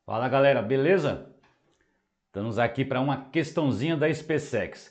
Fala galera, beleza? Estamos aqui para uma questãozinha da SpaceX.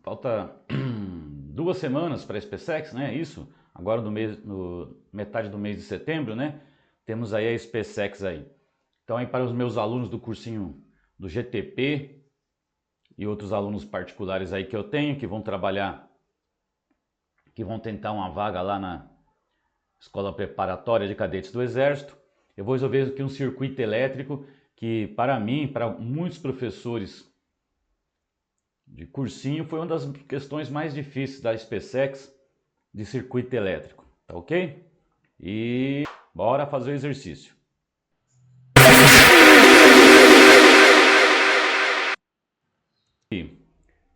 Falta 2 semanas para a SpaceX, né? Isso, agora no metade do mês de setembro, né? Temos aí a SpaceX aí. Então aí para os meus alunos do cursinho do GTP e outros alunos particulares aí que eu tenho, que vão trabalhar, que vão tentar uma vaga lá na Escola Preparatória de Cadetes do Exército, eu vou resolver aqui um circuito elétrico que para mim, para muitos professores de cursinho, foi uma das questões mais difíceis da SpaceX de circuito elétrico, tá ok? E bora fazer o exercício.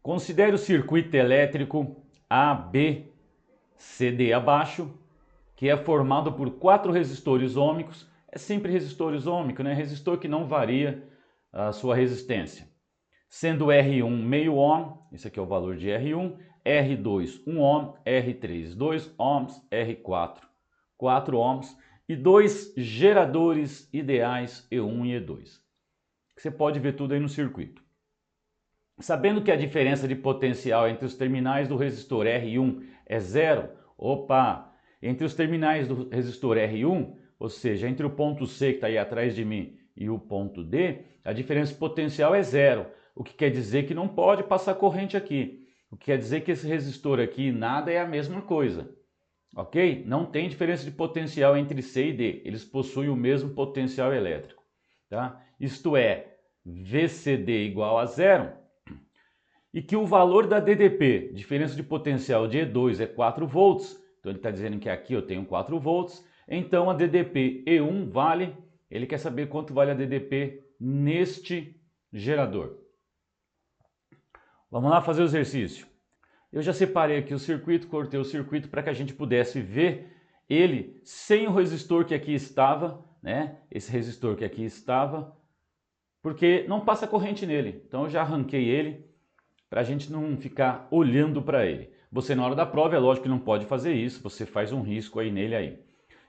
Considere o circuito elétrico ABCD abaixo, que é formado por 4 resistores ômicos. É sempre resistores ômicos, né? Resistor que não varia a sua resistência. Sendo R1 meio ohm, esse aqui é o valor de R1, R2 1 ohm, R3 2 ohms, R4 4 ohms e 2 geradores ideais E1 e E2. Você pode ver tudo aí no circuito. Sabendo que a diferença de potencial entre os terminais do resistor R1 é zero, entre os terminais do resistor R1, ou seja, entre o ponto C que está aí atrás de mim e o ponto D, a diferença de potencial é zero, o que quer dizer que não pode passar corrente aqui. O que quer dizer que esse resistor aqui e nada é a mesma coisa, ok? Não tem diferença de potencial entre C e D, eles possuem o mesmo potencial elétrico, tá? Isto é, VCD igual a zero, e que o valor da DDP, diferença de potencial de E2, é 4 volts, então ele está dizendo que aqui eu tenho 4 volts, então a DDP E1 vale, ele quer saber quanto vale a DDP neste gerador. Vamos lá fazer o exercício. Eu já separei aqui o circuito, cortei o circuito para que a gente pudesse ver ele sem o resistor que aqui estava, né? Esse resistor que aqui estava, porque não passa corrente nele, então eu já arranquei ele, para a gente não ficar olhando para ele. Você na hora da prova, é lógico que não pode fazer isso, você faz um risco aí nele aí.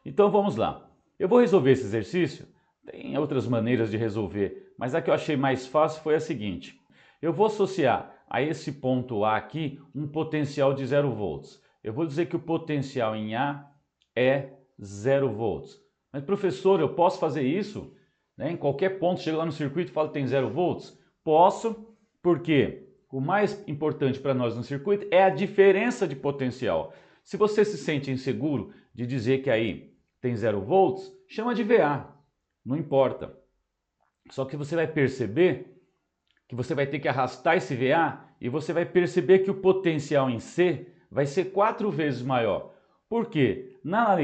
Então vamos lá. Eu vou resolver esse exercício, tem outras maneiras de resolver, mas a que eu achei mais fácil foi a seguinte. Eu vou associar a esse ponto A aqui um potencial de 0 volts. Eu vou dizer que o potencial em A é 0 volts. Mas professor, eu posso fazer isso? Né? Em qualquer ponto, chego lá no circuito e falo que tem 0 volts? Posso, porque o mais importante para nós no circuito é a diferença de potencial. Se você se sente inseguro de dizer que aí tem 0 volts, chama de VA, não importa. Só que você vai perceber que você vai ter que arrastar esse VA e você vai perceber que o potencial em C vai ser 4 vezes maior. Por quê? Lá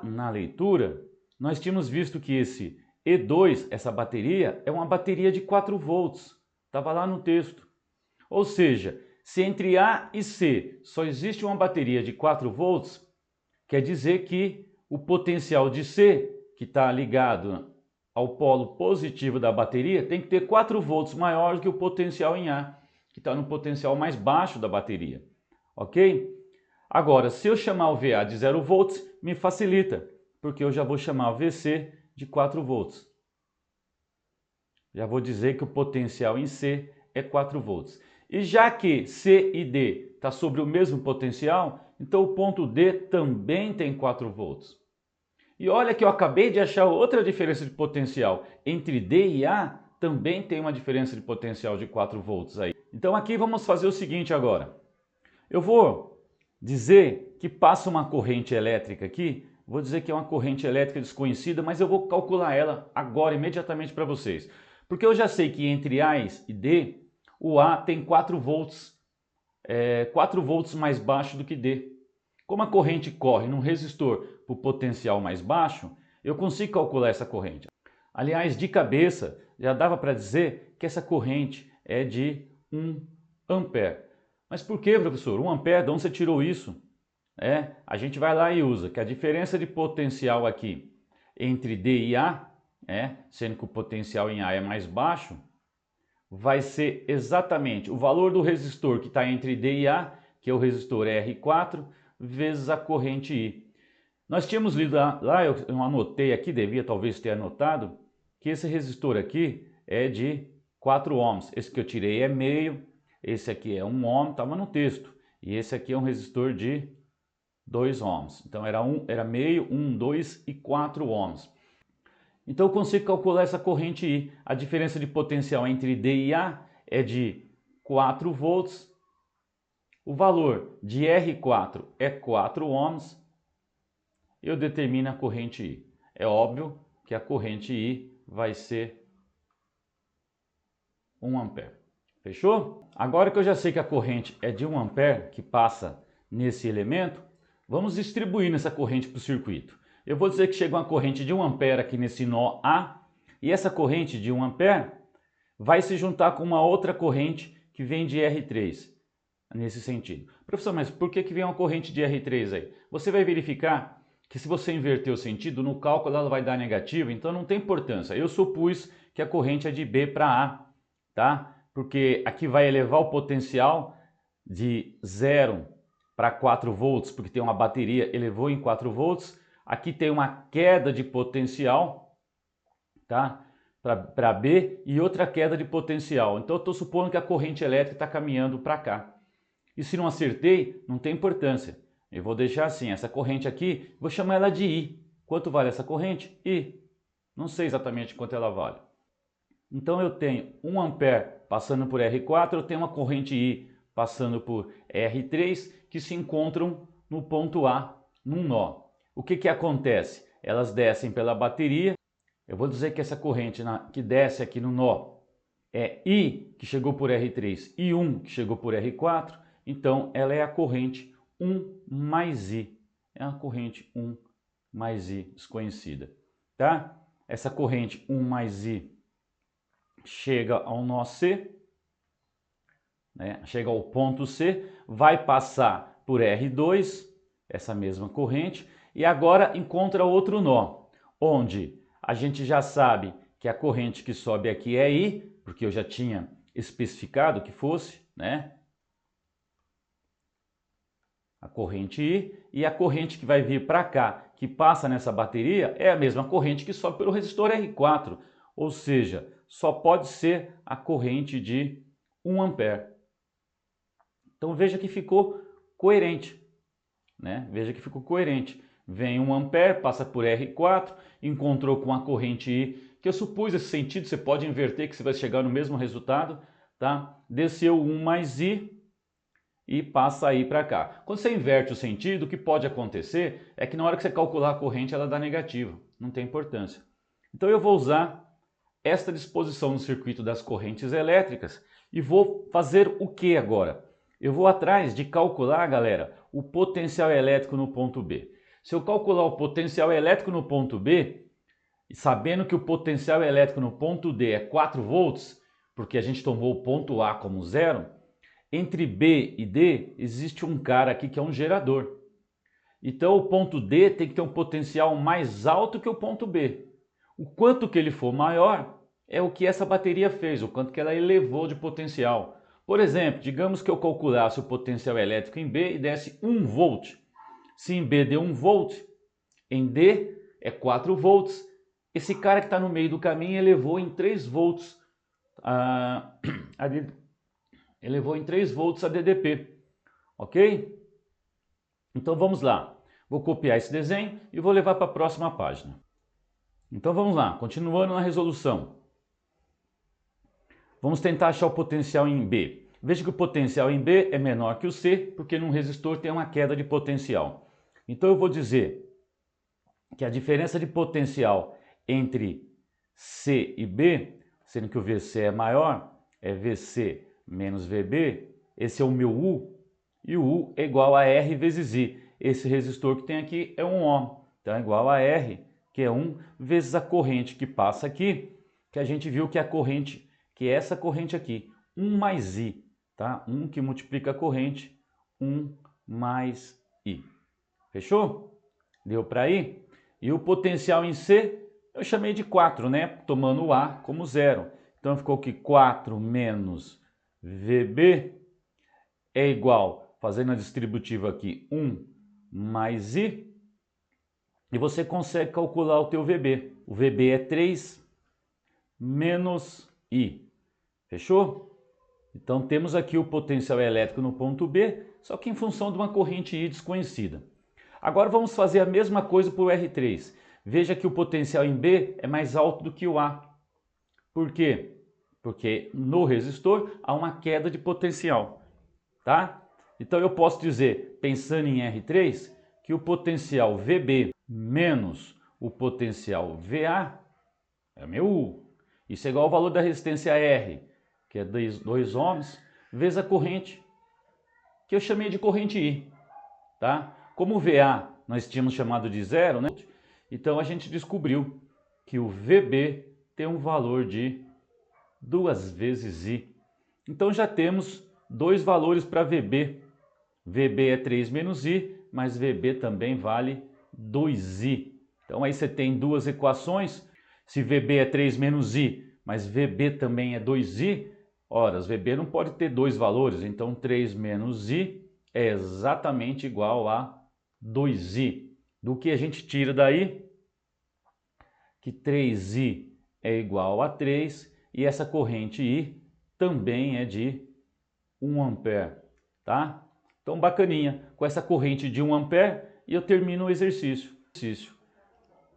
na leitura, nós tínhamos visto que esse E2, essa bateria, é uma bateria de 4 volts. Estava lá no texto. Ou seja, se entre A e C só existe uma bateria de 4 volts, quer dizer que o potencial de C, que está ligado ao polo positivo da bateria, tem que ter 4 volts maior do que o potencial em A, que está no potencial mais baixo da bateria. Ok? Agora, se eu chamar o VA de 0 volts, me facilita, porque eu já vou chamar o VC de 4 volts. Já vou dizer que o potencial em C é 4 volts. E já que C e D está sobre o mesmo potencial, então o ponto D também tem 4 volts. E olha que eu acabei de achar outra diferença de potencial. Entre D e A também tem uma diferença de potencial de 4 volts aí. Então aqui vamos fazer o seguinte agora. Eu vou dizer que passa uma corrente elétrica aqui, vou dizer que é uma corrente elétrica desconhecida, mas eu vou calcular ela agora, imediatamente para vocês. Porque eu já sei que entre A e D, o A tem 4 volts, 4 volts mais baixo do que D. Como a corrente corre num resistor por potencial mais baixo, eu consigo calcular essa corrente. Aliás, de cabeça, já dava para dizer que essa corrente é de 1 ampere. Mas por que, professor? 1 ampere, de onde você tirou isso? A gente vai lá e usa que a diferença de potencial aqui entre D e A, sendo que o potencial em A é mais baixo, vai ser exatamente o valor do resistor que está entre D e A, que é o resistor R4, vezes a corrente I. Nós tínhamos lido lá, eu anotei aqui, devia talvez ter anotado, que esse resistor aqui é de 4 ohms. Esse que eu tirei é meio, esse aqui é 1 ohm, estava no texto. E esse aqui é um resistor de 2 ohms. Então era meio, 1, 2 e 4 ohms. Então eu consigo calcular essa corrente I. A diferença de potencial entre D e A é de 4 volts. O valor de R4 é 4 ohms. Eu determino a corrente I. É óbvio que a corrente I vai ser 1 ampere. Fechou? Agora que eu já sei que a corrente é de 1 ampere, que passa nesse elemento, vamos distribuindo essa corrente para o circuito. Eu vou dizer que chega uma corrente de 1 ampere aqui nesse nó A, e essa corrente de 1 ampere vai se juntar com uma outra corrente que vem de R3, nesse sentido. Professor, mas por que vem uma corrente de R3 aí? Você vai verificar que se você inverter o sentido, no cálculo ela vai dar negativo, então não tem importância. Eu supus que a corrente é de B para A, tá? Porque aqui vai elevar o potencial de 0 para 4 volts, porque tem uma bateria, elevou em 4 volts. Aqui tem uma queda de potencial, tá? Para B e outra queda de potencial. Então eu estou supondo que a corrente elétrica está caminhando para cá. E se não acertei, não tem importância. Eu vou deixar assim, essa corrente aqui, vou chamar ela de I. Quanto vale essa corrente? I. Não sei exatamente quanto ela vale. Então eu tenho 1 ampere passando por R4, eu tenho uma corrente I passando por R3, que se encontram no ponto A, num nó. O que acontece? Elas descem pela bateria. Eu vou dizer que essa corrente que desce aqui no nó é I, que chegou por R3, e 1, que chegou por R4. Então ela é a corrente 1 mais I. É uma corrente 1 mais I desconhecida. Tá? Essa corrente 1 mais I chega ao nó C, né? Chega ao ponto C, vai passar por R2, essa mesma corrente, e agora encontra outro nó, onde a gente já sabe que a corrente que sobe aqui é I, porque eu já tinha especificado que fosse, né? A corrente I, e a corrente que vai vir para cá, que passa nessa bateria, é a mesma corrente que sobe pelo resistor R4, ou seja, só pode ser a corrente de 1 ampere. Então veja que ficou coerente, né? Veja que ficou coerente. Vem 1 ampere, passa por R4, encontrou com a corrente I, que eu supus esse sentido, você pode inverter que você vai chegar no mesmo resultado, tá? Desceu 1 mais I, e passa aí para cá. Quando você inverte o sentido, o que pode acontecer é que na hora que você calcular a corrente ela dá negativa, não tem importância. Então eu vou usar esta disposição no circuito das correntes elétricas e vou fazer o que agora? Eu vou atrás de calcular, galera, o potencial elétrico no ponto B. Se eu calcular o potencial elétrico no ponto B, sabendo que o potencial elétrico no ponto D é 4 volts, porque a gente tomou o ponto A como zero, entre B e D existe um cara aqui que é um gerador. Então o ponto D tem que ter um potencial mais alto que o ponto B. O quanto que ele for maior é o que essa bateria fez, o quanto que ela elevou de potencial. Por exemplo, digamos que eu calculasse o potencial elétrico em B e desse 1 volt. Se em B deu 1 volt, em D é 4 volts. Esse cara que está no meio do caminho elevou em 3 volts elevou em 3 volts a DDP, ok? Então vamos lá, vou copiar esse desenho e vou levar para a próxima página. Então vamos lá, continuando na resolução. Vamos tentar achar o potencial em B. Veja que o potencial em B é menor que o C, porque num resistor tem uma queda de potencial. Então eu vou dizer que a diferença de potencial entre C e B, sendo que o VC é maior, é VC menos VB, esse é o meu U, e o U é igual a R vezes I. Esse resistor que tem aqui é 1 ohm, então é igual a R, que é 1, vezes a corrente que passa aqui, que a gente viu que é a corrente, que é essa corrente aqui, 1 mais I, tá? 1 que multiplica a corrente, 1 mais I. Fechou? Deu para ir? E o potencial em C, eu chamei de 4, né? Tomando o A como zero. Então ficou que 4 menos VB é igual, fazendo a distributiva aqui, 1 mais I, e você consegue calcular o teu VB. O VB é 3 menos I. Fechou? Então temos aqui o potencial elétrico no ponto B, só que em função de uma corrente I desconhecida. Agora vamos fazer a mesma coisa para o R3. Veja que o potencial em B é mais alto do que o A. Por quê? Porque no resistor há uma queda de potencial, tá? Então eu posso dizer, pensando em R3, que o potencial VB menos o potencial VA é meu U. Isso é igual ao valor da resistência R, que é 2 ohms, vezes a corrente, que eu chamei de corrente I, tá? Como o VA nós tínhamos chamado de zero, né? Então a gente descobriu que o VB tem um valor de 2 vezes I. Então já temos dois valores para VB. VB é 3 menos I, mas VB também vale 2I. Então aí você tem duas equações. Se VB é 3 menos I, mas VB também é 2I, ora, VB não pode ter dois valores, então 3 menos I é exatamente igual a 2I. Do que a gente tira daí? Que 3I é igual a 3 e essa corrente I também é de 1 ampere, tá? Então bacaninha, com essa corrente de 1 ampere e eu termino o exercício,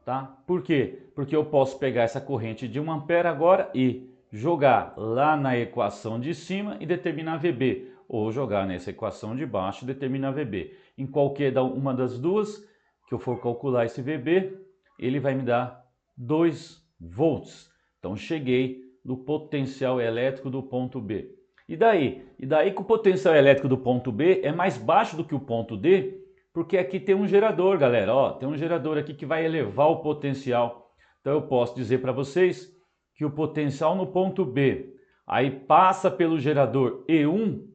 tá? Por quê? Porque eu posso pegar essa corrente de 1 ampere agora e jogar lá na equação de cima e determinar VB, ou jogar nessa equação de baixo e determinar VB. Em qualquer uma das duas que eu for calcular esse VB, ele vai me dar 2 volts. Então cheguei no potencial elétrico do ponto B. E daí? E daí que o potencial elétrico do ponto B é mais baixo do que o ponto D, porque aqui tem um gerador, galera. Ó, tem um gerador aqui que vai elevar o potencial. Então eu posso dizer para vocês que o potencial no ponto B aí passa pelo gerador E1,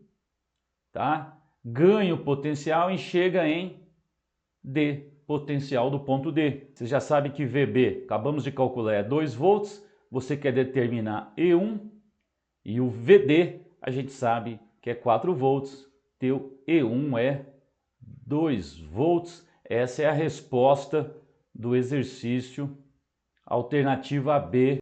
tá? Ganha o potencial e chega em D, potencial do ponto D. Você já sabe que VB, acabamos de calcular, é 2 volts. Você quer determinar E1 e o VD, a gente sabe que é 4 volts. Teu E1 é 2 volts. Essa é a resposta do exercício. Alternativa B.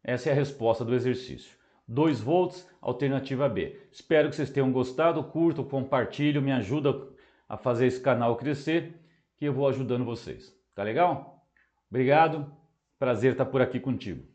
Essa é a resposta do exercício. 2 volts, alternativa B. Espero que vocês tenham gostado. Curtam, compartilhem, me ajuda a fazer esse canal crescer, que eu vou ajudando vocês. Tá legal? Obrigado. Prazer estar por aqui contigo.